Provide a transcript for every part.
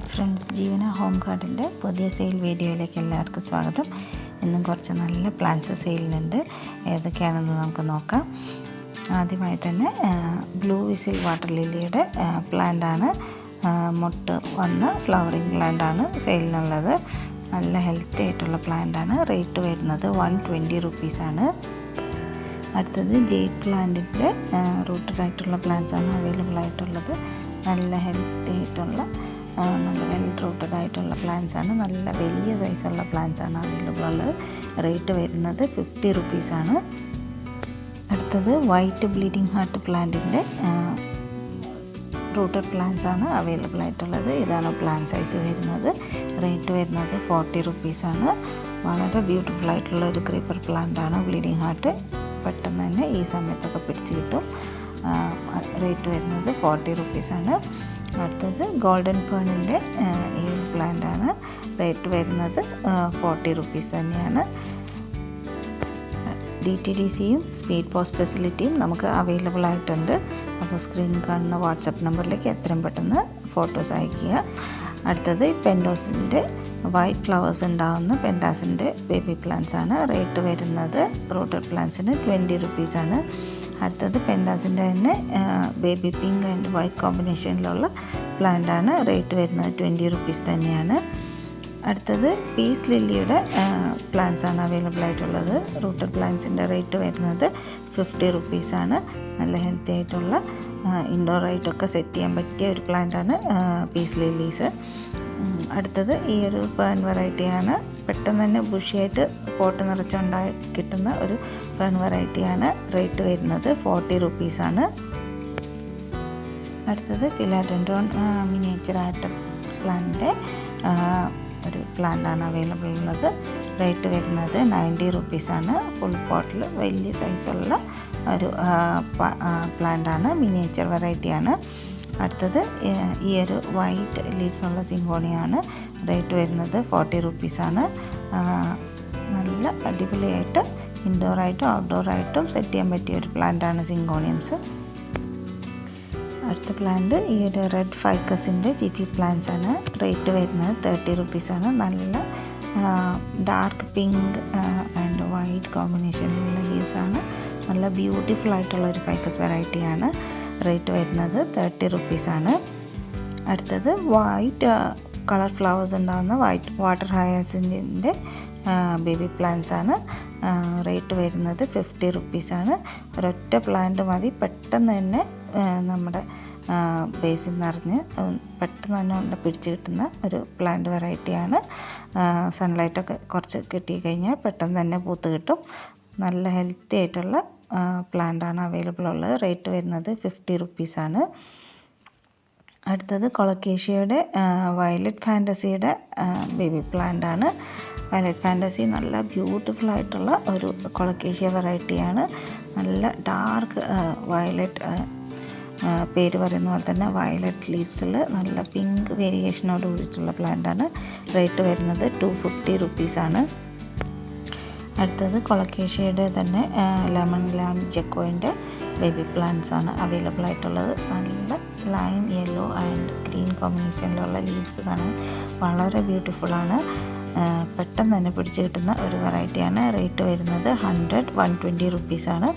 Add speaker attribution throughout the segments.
Speaker 1: Hi friends, ജീവന home ഗാർഡൻ്റെ പുതിയ sale വീഡിയോയിലേക്ക് എല്ലാവർക്കും സ്വാഗതം. ഇന്നും കുറച്ച് നല്ല പ്ലാന്റ്സ് സെയിലിനുണ്ട്. ഏതൊക്കെയാണെന്ന് നമുക്ക് നോക്കാം. ആദ്യമായി തന്നെ ബ്ലൂ വിസിൽ വാട്ടർ ലില്ലിയുടെ പ്ലാന്റാണ്. മൊട്ട് വന്ന ഫ്ലവറിങ് പ്ലാന്റാണ് സെയിലിനുള്ളത്. നല്ല ഹെൽത്തി ആയിട്ടുള്ള പ്ലാന്റാണ്. റേറ്റ് വരുന്നത് 120 റുപ്പീസാണ്. അടുത്തത് ജെയ്ഡ് പ്ലാന്റിൻ്റെ റൂട്ടഡ് ആയിട്ടുള്ള പ്ലാന്റ്സാണ് അവൈലബിൾ ആയിട്ടുള്ളത്. നല്ല ഹെൽത്തി ആയിട്ടുള്ള നല്ല വെൽ റൂട്ടഡ് ആയിട്ടുള്ള പ്ലാന്റ്സ് ആണ്. നല്ല വലിയ സൈസുള്ള പ്ലാന്റ്സ് ആണ് അവൈലബിൾ ഉള്ളത്. റേറ്റ് വരുന്നത് 50 റുപ്പീസാണ്. അടുത്തത് വൈറ്റ് ബ്ലീഡിംഗ് ഹാർട്ട് പ്ലാന്റിൻ്റെ റൂട്ടഡ് പ്ലാന്റ്സ് ആണ് അവൈലബിൾ ആയിട്ടുള്ളത്. ഇതാണ് പ്ലാന്റ് സൈസ് വരുന്നത്. റേറ്റ് വരുന്നത് 40 റുപ്പീസാണ്. വളരെ ബ്യൂട്ടിഫുൾ ആയിട്ടുള്ള ഒരു ക്രീപ്പർ പ്ലാന്റ് ആണ് ബ്ലീഡിംഗ് ഹാർട്ട്. പെട്ടെന്ന് തന്നെ ഈ സമയത്തൊക്കെ പിടിച്ച് കിട്ടും. റേറ്റ് വരുന്നത് 40 റുപ്പീസാണ്. അടുത്തത് ഗോൾഡൻ ഫേണിൻ്റെ ഈ ഒരു പ്ലാന്റ് ആണ്. റേറ്റ് വരുന്നത് 40 റുപ്പീസ് തന്നെയാണ്. DTDCയും സ്പീഡ് പോസ്റ്റ് ഫെസിലിറ്റിയും നമുക്ക് അവൈലബിൾ ആയിട്ടുണ്ട്. അപ്പോൾ സ്ക്രീനിൽ കാണുന്ന വാട്സപ്പ് നമ്പറിലേക്ക് എത്രയും പെട്ടെന്ന് ഫോട്ടോസ് അയയ്ക്കുക. അടുത്തത് പെൻഡോസിൻ്റെ വൈറ്റ് ഫ്ലവേഴ്സ് ഉണ്ടാകുന്ന പെൻഡാസിൻ്റെ ബേബി പ്ലാന്റ്സ് ആണ്. റേറ്റ് വരുന്നത് റൂട്ടഡ് പ്ലാന്റ്സിന് 20 റുപ്പീസാണ്. അടുത്തത് പെൻഡാസിൻ്റെ തന്നെ ബേബി പിങ്ക് ആൻഡ് വൈറ്റ് കോമ്പിനേഷനിലുള്ള പ്ലാന്റാണ്. റേറ്റ് വരുന്നത് 20 റുപ്പീസ് തന്നെയാണ്. അടുത്തത് പീസ് ലില്ലിയുടെ പ്ലാന്റ്സ് ആണ് അവൈലബിൾ ആയിട്ടുള്ളത്. റൂട്ടഡ് പ്ലാന്റ്സിൻ്റെ റേറ്റ് വരുന്നത് 50 റുപ്പീസാണ്. നല്ല ഹെൽത്തി ആയിട്ടുള്ള ഇൻഡോറായിട്ടൊക്കെ സെറ്റ് ചെയ്യാൻ പറ്റിയ ഒരു പ്ലാന്റാണ് പീസ് ലില്ലീസ്. അടുത്തത് ഈ ഒരു ഫേൺ വെറൈറ്റിയാണ്. പെട്ടെന്ന് തന്നെ ബുഷിയായിട്ട് പോട്ട് നിറച്ചുണ്ടായി കിട്ടുന്ന ഒരു ഫേൺ വെറൈറ്റിയാണ്. റേറ്റ് വരുന്നത് 40 റുപ്പീസാണ്. അടുത്തത് ഫിലാഡെൻഡ്രോൺ മിനിയേച്ചർ ആർട്ട് പ്ലാന്റിൻ്റെ ഒരു പ്ലാന്റാണ് അവൈലബിൾ ഉള്ളത്. റേറ്റ് വരുന്നത് 90 റുപ്പീസാണ്. ഫുൾ പോട്ടിൽ വലിയ സൈസുള്ള ഒരു പ്ലാന്റാണ്. മിനിയേച്ചർ വെറൈറ്റിയാണ്. അടുത്തത് ഈ ഒരു വൈറ്റ് ലീവ്സ് ഉള്ള സിങ്കോണിയാണ്. റേറ്റ് വരുന്നത് 40 റുപ്പീസാണ്. നല്ല അടിപൊളിയായിട്ട് ഇൻഡോറായിട്ടും ഔട്ട്ഡോറായിട്ടും സെറ്റ് ചെയ്യാൻ പറ്റിയ ഒരു പ്ലാന്റാണ് സിങ്കോണിയംസ്. അടുത്ത പ്ലാന്റ് ഈ ഒരു റെഡ് ഫൈക്കസിൻ്റെ GP പ്ലാന്റ്സ് ആണ്. റേറ്റ് വരുന്നത് 30 റുപ്പീസാണ്. നല്ല ഡാർക്ക് പിങ്ക് ആൻഡ് വൈറ്റ് കോമ്പിനേഷനിലുള്ള ലീവ്സാണ്. നല്ല ബ്യൂട്ടിഫുൾ ആയിട്ടുള്ള ഒരു ഫൈക്കസ് വെറൈറ്റിയാണ്. റേറ്റ് വരുന്നത് 30 റുപ്പീസാണ്. അടുത്തത് വൈറ്റ് കളർ ഫ്ലവേഴ്സ് ഉണ്ടാകുന്ന വൈറ്റ് വാട്ടർ ഹയാസിൻ്റെ ബേബി പ്ലാന്റ്സ് ആണ്. റേറ്റ് വരുന്നത് 50 റുപ്പീസാണ്. ഒരൊറ്റ പ്ലാന്റ് മതി പെട്ടെന്ന് തന്നെ നമ്മുടെ ബേസിൽ നിറഞ്ഞ് പെട്ടെന്ന് തന്നെ പിടിച്ച് കിട്ടുന്ന ഒരു പ്ലാന്റ് വെറൈറ്റിയാണ്. സൺലൈറ്റൊക്കെ കുറച്ച് കിട്ടിക്കഴിഞ്ഞാൽ പെട്ടെന്ന് തന്നെ പൂത്ത് കിട്ടും. നല്ല ഹെൽത്തി ആയിട്ടുള്ള പ്ലാന്റാണ് അവൈലബിൾ ഉള്ളത്. റേറ്റ് വരുന്നത് 50 റുപ്പീസാണ്. അടുത്തത് കൊളക്കേഷ്യയുടെ വയലറ്റ് ഫാൻറ്റസിയുടെ ബേബി പ്ലാന്റാണ്. വയലറ്റ് ഫാൻറ്റസി നല്ല ബ്യൂട്ടിഫുൾ ആയിട്ടുള്ള ഒരു കൊളക്കേഷ്യ വെറൈറ്റിയാണ്. നല്ല ഡാർക്ക് വയലറ്റ്, പേര് പറയുന്ന പോലെ തന്നെ വയലറ്റ് ലീവ്സിൽ നല്ല പിങ്ക് വേരിയേഷനോട് കൂടിയിട്ടുള്ള പ്ലാന്റാണ്. റേറ്റ് വരുന്നത് 250 റുപ്പീസാണ്. അടുത്തത് കൊളക്കേഷ്യയുടെ തന്നെ ലെമൺ ലാം ജെക്കോയിൻ്റെ ബേബി പ്ലാന്റ്സ് ആണ് അവൈലബിൾ ആയിട്ടുള്ളത്. നല്ല ലൈം യെല്ലോ ആൻഡ് ഗ്രീൻ കോമ്പിനേഷനിലുള്ള ലീവ്സ് കാണാൻ വളരെ ബ്യൂട്ടിഫുള്ളാണ്. പെട്ടെന്ന് തന്നെ പിടിച്ച് കിട്ടുന്ന ഒരു വെറൈറ്റിയാണ്. റേറ്റ് വരുന്നത് 120 റുപ്പീസാണ്.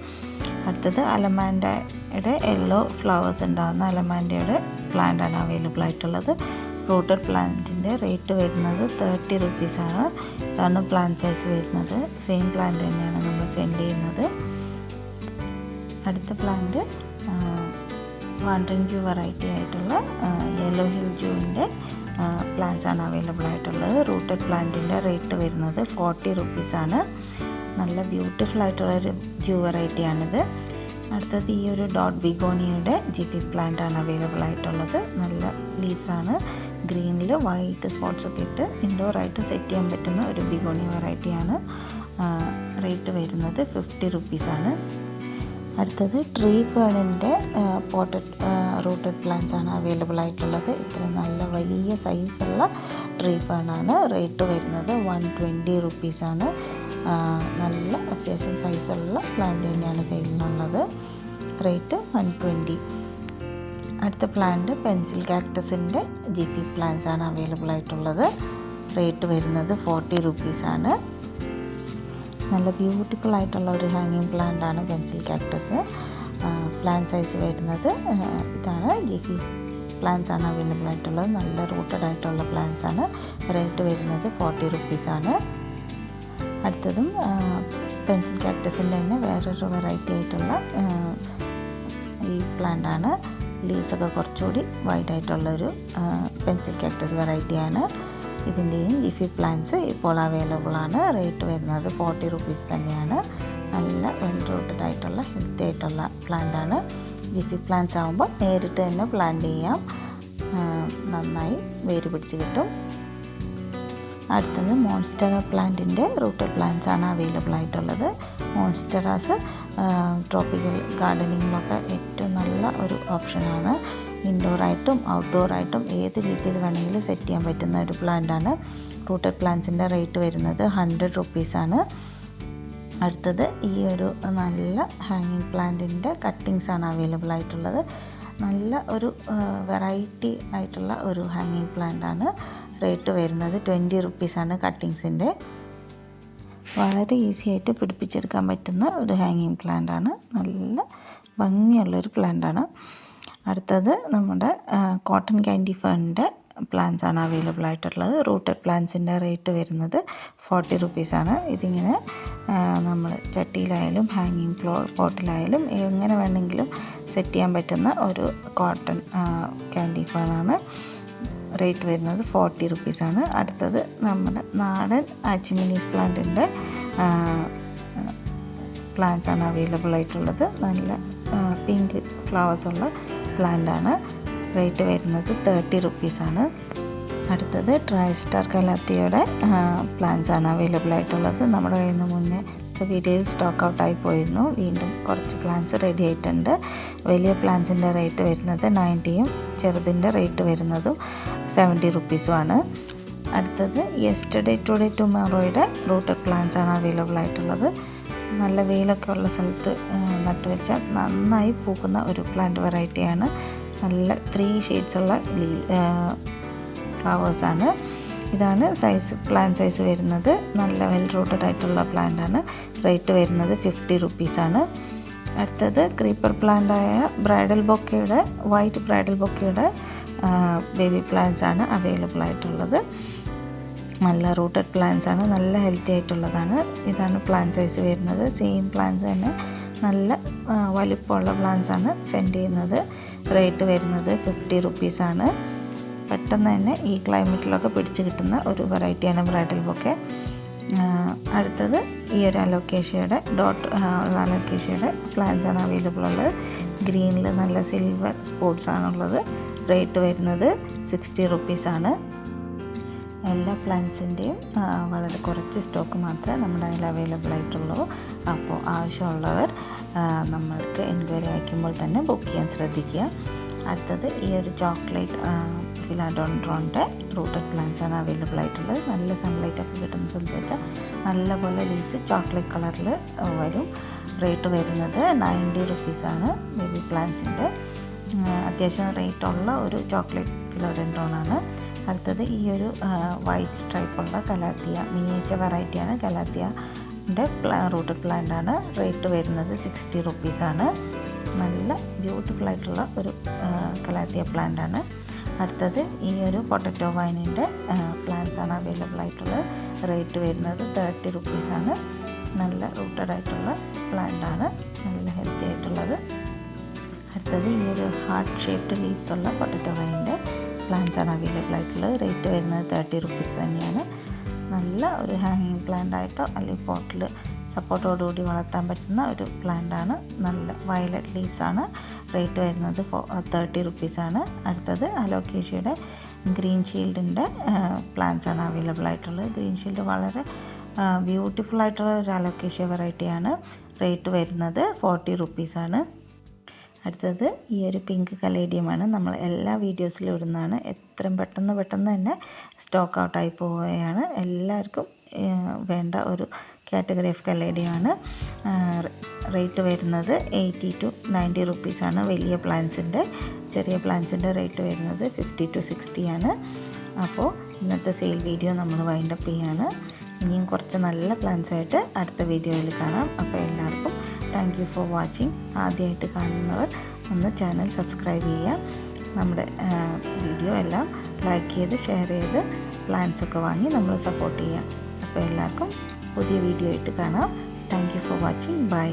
Speaker 1: അടുത്തത് അലമാൻഡയുടെ യെല്ലോ ഫ്ലവേഴ്സ് ഉണ്ടാകുന്ന അലമാൻഡയുടെ പ്ലാന്റാണ് അവൈലബിൾ ആയിട്ടുള്ളത്. റൂട്ടഡ് പ്ലാന്റിൻ്റെ റേറ്റ് വരുന്നത് 30 റുപ്പീസാണ്. ഇതാണ് പ്ലാന്റ് സൈസ് വരുന്നത്. സെയിം പ്ലാന്റ് തന്നെയാണ് നമ്മൾ സെൻഡ് ചെയ്യുന്നത്. അടുത്ത പ്ലാന്റ് വാണ്ടറിങ് ജൂ വെറൈറ്റി ആയിട്ടുള്ള യെല്ലോ ഹിൽ ജൂവിൻ്റെ പ്ലാന്റ്സ് ആണ് അവൈലബിൾ ആയിട്ടുള്ളത്. റൂട്ടഡ് പ്ലാന്റിൻ്റെ റേറ്റ് വരുന്നത് 40 റുപ്പീസാണ്. നല്ല ബ്യൂട്ടിഫുൾ ആയിട്ടുള്ളൊരു ജൂ വെറൈറ്റിയാണിത്. അടുത്തത് ഈ ഒരു ഡോട്ട് ബിഗോണിയുടെ GP പ്ലാന്റ് ആണ് അവൈലബിൾ ആയിട്ടുള്ളത്. നല്ല ലീവ്സാണ്. ഗ്രീനിൽ വൈറ്റ് സ്പോട്ട്സ് ഒക്കെ ഇട്ട് ഇൻഡോറായിട്ട് സെറ്റ് ചെയ്യാൻ പറ്റുന്ന ഒരു ബിഗോണിയ വെറൈറ്റിയാണ്. റേറ്റ് വരുന്നത് 50 റുപ്പീസാണ്. അടുത്തത് ട്രീ ഫേണിൻ്റെ പോട്ടഡ് റൂട്ടഡ് പ്ലാന്റ്സ് ആണ് അവൈലബിൾ ആയിട്ടുള്ളത്. ഇത്ര നല്ല വലിയ സൈസുള്ള ട്രീ ഫേണാണ്. റേറ്റ് വരുന്നത് 120 റുപ്പീസാണ്. നല്ല അത്യാവശ്യം സൈസുള്ള പ്ലാന്റ് തന്നെയാണ് സെയിലിനുള്ളത്. റേറ്റ് 120. അടുത്ത പ്ലാന്റ് പെൻസിൽ കാക്ടസിൻ്റെ ജിഫി പ്ലാന്റ്സ് ആണ് അവൈലബിൾ ആയിട്ടുള്ളത്. റേറ്റ് വരുന്നത് 40 റുപ്പീസാണ്. നല്ല ബ്യൂട്ടിഫുൾ ആയിട്ടുള്ള ഒരു ഹാങ്ങിങ് പ്ലാന്റ് ആണ് പെൻസിൽ കാക്ടസ്. പ്ലാന്റ് സൈസ് വരുന്നത് ഇതാണ്. ജിഫി പ്ലാന്റ്സ് ആണ് അവൈലബിൾ ആയിട്ടുള്ളത്. നല്ല റൂട്ടഡ് ആയിട്ടുള്ള പ്ലാന്റ്സ് ആണ്. റേറ്റ് വരുന്നത് 40 റുപ്പീസാണ്. അടുത്തതും പെൻസിൽ കാക്ടസിൻ്റെ തന്നെ വേറൊരു വെറൈറ്റി ആയിട്ടുള്ള ഈ പ്ലാന്റ് ആണ്. ലീവ്സൊക്കെ കുറച്ചുകൂടി വൈഡ് ആയിട്ടുള്ളൊരു പെൻസിൽ കാക്ടസ് വെറൈറ്റിയാണ്. ഇതിൻ്റെയും ജിഫി പ്ലാന്റ്സ് ഇപ്പോൾ അവൈലബിൾ ആണ്. റേറ്റ് വരുന്നത് 40 റുപ്പീസ് തന്നെയാണ്. നല്ല വെൽ റൂട്ടഡ് ആയിട്ടുള്ള ഹെൽത്തി ആയിട്ടുള്ള പ്ലാന്റ് ആണ്. ജിഫി പ്ലാന്റ്സ് ആകുമ്പോൾ നേരിട്ട് തന്നെ പ്ലാന്റ് ചെയ്യാം, നന്നായി വേര് പിടിച്ച് കിട്ടും. അടുത്തത് മോൺസ്റ്ററ പ്ലാന്റിൻ്റെ റൂട്ടഡ് പ്ലാന്റ്സ് ആണ് അവൈലബിൾ ആയിട്ടുള്ളത്. മോൺസ്റ്ററാസ് ട്രോപ്പിക്കൽ ഗാർഡനിങ്ങിലൊക്കെ ഏറ്റവും നല്ല ഒരു ഓപ്ഷനാണ്. ഇൻഡോറായിട്ടും ഔട്ട്ഡോറായിട്ടും ഏത് രീതിയിൽ വേണമെങ്കിലും സെറ്റ് ചെയ്യാൻ പറ്റുന്ന ഒരു പ്ലാന്റാണ്. റൂട്ടഡ് പ്ലാന്റ്സിൻ്റെ റേറ്റ് വരുന്നത് 100 റുപ്പീസാണ്. അടുത്തത് ഈ ഒരു നല്ല ഹാങ്ങിങ് പ്ലാന്റിൻ്റെ കട്ടിങ്സ് ആണ് അവൈലബിൾ ആയിട്ടുള്ളത്. നല്ല ഒരു വെറൈറ്റി ആയിട്ടുള്ള ഒരു ഹാങ്ങിങ് പ്ലാന്റാണ്. റേറ്റ് വരുന്നത് 20 റുപ്പീസാണ് കട്ടിങ്സിൻ്റെ. വളരെ ഈസി ആയിട്ട് പിടിപ്പിച്ചെടുക്കാൻ പറ്റുന്ന ഒരു ഹാങ്ങിങ് പ്ലാന്റാണ്. നല്ല ഭംഗിയുള്ളൊരു പ്ലാന്റാണ്. അടുത്തത് നമ്മുടെ കോട്ടൺ ക്യാൻഡി ഫേണിൻ്റെ പ്ലാന്റ്സ് ആണ് അവൈലബിൾ ആയിട്ടുള്ളത്. റൂട്ടഡ് പ്ലാന്റ്സിൻ്റെ റേറ്റ് വരുന്നത് 40 റുപ്പീസാണ്. ഇതിങ്ങനെ നമ്മൾ ചട്ടിയിലായാലും ഹാങ്ങിങ് പോട്ടിലായാലും എങ്ങനെ വേണമെങ്കിലും സെറ്റ് ചെയ്യാൻ പറ്റുന്ന ഒരു കോട്ടൺ ക്യാൻഡി ഫേണാണ്. റേറ്റ് വരുന്നത് 40 റുപ്പീസാണ്. അടുത്തത് നമ്മുടെ നാടൻ ആച്ചിമിനീസ് പ്ലാന്റിൻ്റെ പ്ലാന്റ്സ് ആണ് അവൈലബിൾ ആയിട്ടുള്ളത്. നല്ല പിങ്ക് ഫ്ലവേഴ്സുള്ള പ്ലാന്റാണ്. റേറ്റ് വരുന്നത് 30 റുപ്പീസാണ്. അടുത്തത് ട്രൈസ്റ്റാർ കലാത്തിയുടെ പ്ലാന്റ്സ് ആണ് അവൈലബിൾ ആയിട്ടുള്ളത്. നമ്മുടെ കയ്യിൽ നിന്ന് മുന്നേ വീഡിയോയിൽ സ്റ്റോക്ക് ഔട്ടായി പോയിരുന്നു. വീണ്ടും കുറച്ച് പ്ലാന്റ്സ് റെഡി ആയിട്ടുണ്ട്. വലിയ പ്ലാന്റ്സിൻ്റെ റേറ്റ് വരുന്നത് 90യും ചെറുതിൻ്റെ റേറ്റ് വരുന്നതും 70 റുപ്പീസുമാണ്. അടുത്തത് യെസ്റ്റർഡേ ടുഡേ ടുമോറോയുടെ റൂട്ടഡ് പ്ലാന്റ്സ് ആണ് അവൈലബിൾ ആയിട്ടുള്ളത്. നല്ല വെയിലൊക്കെ ഉള്ള സ്ഥലത്ത് നട്ടുവെച്ചാൽ നന്നായി പൂക്കുന്ന ഒരു പ്ലാന്റ് വെറൈറ്റിയാണ്. നല്ല 3 ഷെയ്ഡ്സുള്ള ഫ്ലവേഴ്സാണ്. ഇതാണ് പ്ലാന്റ് സൈസ് വരുന്നത്. നല്ല വെൽ റൂട്ടഡ് ആയിട്ടുള്ള പ്ലാന്റാണ്. റേറ്റ് വരുന്നത് 50 റുപ്പീസാണ്. അടുത്തത് ക്രീപ്പർ പ്ലാന്റായ വൈറ്റ് ബ്രൈഡൽ ബൊക്കയുടെ ബേബി പ്ലാന്റ്സ് ആണ് അവൈലബിൾ ആയിട്ടുള്ളത്. നല്ല റൂട്ടഡ് പ്ലാന്റ്സ് ആണ്. നല്ല ഹെൽത്തി ആയിട്ടുള്ളതാണ്. ഇതാണ് പ്ലാന്റ് സൈസ് വരുന്നത്. സെയിം പ്ലാന്റ്സ് തന്നെ നല്ല വലിപ്പമുള്ള പ്ലാന്റ്സ് ആണ് സെൻഡ് ചെയ്യുന്നത്. റേറ്റ് വരുന്നത് 50 റുപ്പീസാണ്. പെട്ടെന്ന് തന്നെ ഈ ക്ലൈമറ്റിലൊക്കെ പിടിച്ച് കിട്ടുന്ന ഒരു വെറൈറ്റിയാണ് ബ്രൈഡൽ ബൊക്കെ. അടുത്തത് ഈ ഒരു അലോക്കേഷ്യയുടെ പ്ലാന്റ്സ് ആണ് അവൈലബിൾ ഉള്ളത്. ഗ്രീനിൽ നല്ല സിൽവർ സ്പോട്ട്സ് ആണുള്ളത്. റേറ്റ് വരുന്നത് 60 റുപ്പീസാണ്. എല്ലാ പ്ലാന്റ്സിൻ്റെയും വളരെ കുറച്ച് സ്റ്റോക്ക് മാത്രമേ നമ്മുടെ കയ്യിൽ അവൈലബിൾ ആയിട്ടുള്ളൂ. അപ്പോൾ ആവശ്യമുള്ളവർ നമ്മൾക്ക് എൻക്വയറി അയക്കുമ്പോൾ തന്നെ ബുക്ക് ചെയ്യാൻ ശ്രദ്ധിക്കുക. അടുത്തത് ഈ ഒരു ചോക്ലേറ്റ് ഫിലാഡോൺഡ്രോണിൻ്റെ റൂട്ടഡ് പ്ലാന്റ്സ് ആണ് അവൈലബിൾ ആയിട്ടുള്ളത്. നല്ല സൺലൈറ്റ് ഒക്കെ കിട്ടുന്ന സ്ഥലത്ത് വെച്ചാൽ നല്ലപോലെ ലീവ്സ് ചോക്ലേറ്റ് കളറിൽ വരും. റേറ്റ് വരുന്നത് 90 റുപ്പീസാണ്. ബേബി പ്ലാന്റ്സിൻ്റെ അത്യാവശ്യം റേറ്റുള്ള ഒരു ചോക്ലേറ്റ് ഫിലോഡെൻഡ്രോണാണ്. അടുത്തത് ഈ ഒരു വൈറ്റ് സ്ട്രൈപ്പുള്ള കലാത്തിയ മിനിയേച്ചർ വെറൈറ്റിയാണ്. കലാത്തിയൻ്റെ റൂട്ടഡ് പ്ലാന്റാണ്. റേറ്റ് വരുന്നത് 60 റുപ്പീസാണ്. നല്ല ബ്യൂട്ടിഫുൾ ആയിട്ടുള്ള ഒരു കലാത്തിയ പ്ലാന്റാണ്. അടുത്തത് ഈ ഒരു പൊട്ടറ്റോ വൈനിൻ്റെ പ്ലാന്റ്സ് ആണ് അവൈലബിൾ ആയിട്ടുള്ളത്. റേറ്റ് വരുന്നത് 30 റുപ്പീസാണ്. നല്ല റൂട്ടഡ് ആയിട്ടുള്ള പ്ലാന്റാണ്. നല്ല ഹെൽത്തി ആയിട്ടുള്ളത്. അടുത്തത് ഈ ഒരു ഹാർട്ട് ഷേപ്ഡ് ലീവ്സ് ഉള്ള പൊട്ടറ്റോ വൈനിൻ്റെ പ്ലാന്റ്സ് ആണ് അവൈലബിൾ ആയിട്ടുള്ളത്. റേറ്റ് വരുന്നത് 30 റുപ്പീസ് തന്നെയാണ്. നല്ല ഒരു ഹാങ്ങിങ് പ്ലാന്റ് ആയിട്ടോ അല്ലെങ്കിൽ പോട്ടിൽ സപ്പോർട്ടോടുകൂടി വളർത്താൻ പറ്റുന്ന ഒരു പ്ലാന്റാണ്. നല്ല വയലറ്റ് ലീവ്സ് ആണ്. റേറ്റ് വരുന്നത് 30 റുപ്പീസാണ്. അടുത്തത് അലോക്കേഷ്യയുടെ ഗ്രീൻ ഷീൽഡിൻ്റെ പ്ലാന്റ്സ് ആണ് അവൈലബിൾ ആയിട്ടുള്ളത്. ഗ്രീൻ ഷീൽഡ് വളരെ ബ്യൂട്ടിഫുൾ ആയിട്ടുള്ള ഒരു അലോക്കേഷ്യ വെറൈറ്റിയാണ്. റേറ്റ് വരുന്നത് 40 റുപ്പീസാണ്. അടുത്തത് ഈ ഒരു പിങ്ക് കലേഡിയമാണ്. നമ്മൾ എല്ലാ വീഡിയോസിലും ഇടുന്നതാണ്. എത്രയും പെട്ടെന്ന് തന്നെ സ്റ്റോക്ക് ഔട്ടായി പോവുകയാണ്. എല്ലാവർക്കും വേണ്ട ഒരു കാറ്റഗറി ഓഫ് കലേഡിയമാണ്. റേറ്റ് വരുന്നത് 80 to 90 റുപ്പീസാണ്. വലിയ പ്ലാന്റ്സിൻ്റെ. ചെറിയ പ്ലാന്റ്സിൻ്റെ റേറ്റ് വരുന്നത് 50 to 60 ആണ്. അപ്പോൾ ഇന്നത്തെ സെയിൽ വീഡിയോ നമ്മൾ വൈൻഡപ്പ് ചെയ്യാണ്. ഇനിയും കുറച്ച് നല്ല പ്ലാൻസായിട്ട് അടുത്ത വീഡിയോയിൽ കാണാം. അപ്പോൾ എല്ലാവർക്കും താങ്ക് യു ഫോർ വാച്ചിങ്. ആദ്യമായിട്ട് കാണുന്നവർ ഒന്ന് ചാനൽ സബ്സ്ക്രൈബ് ചെയ്യുക. നമ്മുടെ വീഡിയോ എല്ലാം ലൈക്ക് ചെയ്ത് ഷെയർ ചെയ്ത് പ്ലാൻസൊക്കെ വാങ്ങി നമ്മൾ സപ്പോർട്ട് ചെയ്യാം. അപ്പോൾ എല്ലാവർക്കും പുതിയ വീഡിയോ ആയിട്ട് കാണാം. Thank you for watching. By.